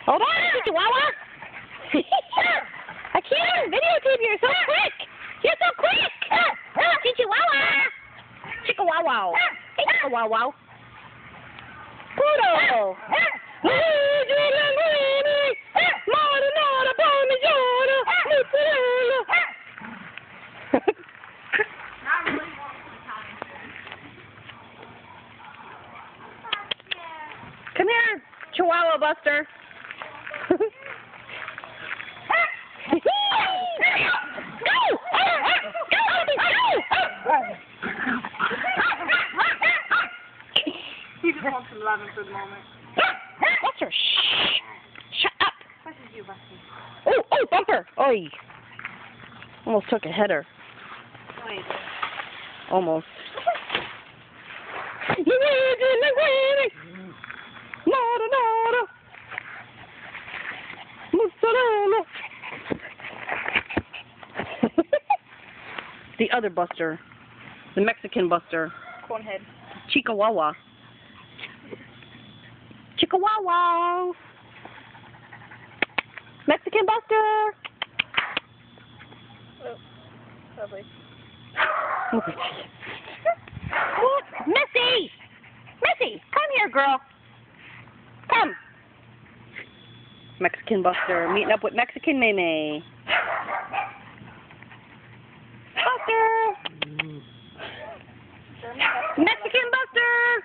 Hold on, Chihuahua. I can't videotape you. You're so quick. You're so quick. Chihuahua. Chihuahua. Hey, Chihuahua. Poodle. Come here, Chihuahua Buster. He just wants some loving for the moment. Buster, shh. Shut up. This is you, Busty. Oh, bumper. Oi. Almost took a header. Wait. Almost. The other Buster. The Mexican Buster. Cornhead. Chihuahua. Chihuahua. Mexican Buster. Oh, probably. What? Missy! Missy, come here, girl. Come. Mexican Buster meeting up with Mexican Maymay. Buster! Mexican Buster!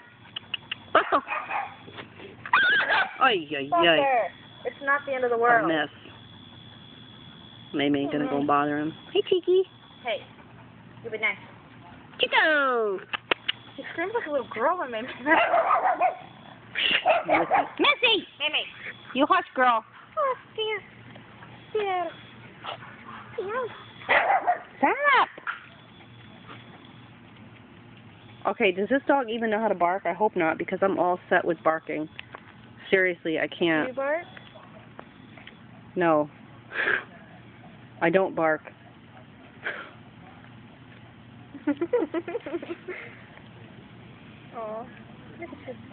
Buster! Ay, ay, ay. Buster, it's not the end of the A world. mess. Maymay gonna go bother him. Hey, Cheeky. Hey, you've been nice. Chico! She screams like a little girl when Mimi. Missy! Mimi. You hush, girl. Oh, dear. Dear. Dear. Stop! Okay, does this dog even know how to bark? I hope not, because I'm all set with barking. Seriously, I Do can't. you bark? No. I don't bark. Aw.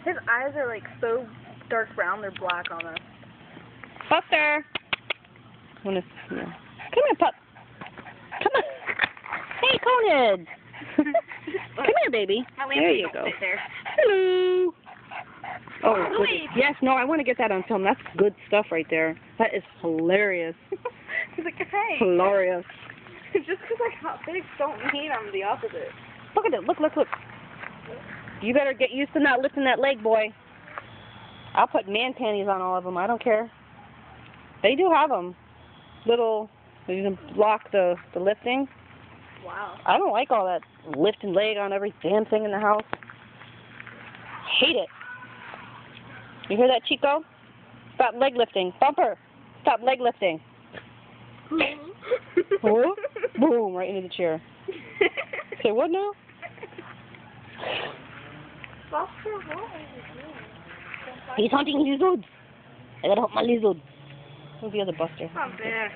His eyes are like so dark brown, they're black almost. Buster! Come here, pup. Come on. Hey, Conehead. Come here, baby. There you go. Sit there. Hello. Oh, Louis. goodness. Yes, no, I want to get that on film. That's good stuff right there. That is hilarious. He's like, hey. Hilarious. Just because I got big don't mean I'm the opposite. Look at it. Look. You better get used to not lifting that leg, boy. I'll put man panties on all of them. I don't care. They do have them. Little, you can block the lifting. Wow. I don't like all that lifting leg on every damn thing in the house. Hate it. You hear that, Chico? Stop leg lifting. Bumper, stop leg lifting. Oh, boom, right into the chair. Say what now? Buster, what are you doing? He's hunting lizards. I gotta hunt my lizard. Who's the other Buster? Come there.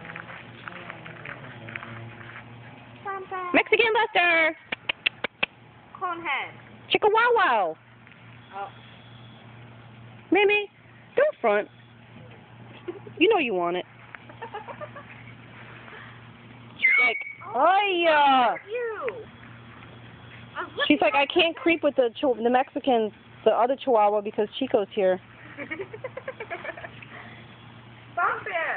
Mexican Buster! Conehead. Chihuahua! Oh. Mimi, don't front. You know you want it. Like, You. she's like, I can't creep with the Mexican, the other Chihuahua because Chico's here. Stop it.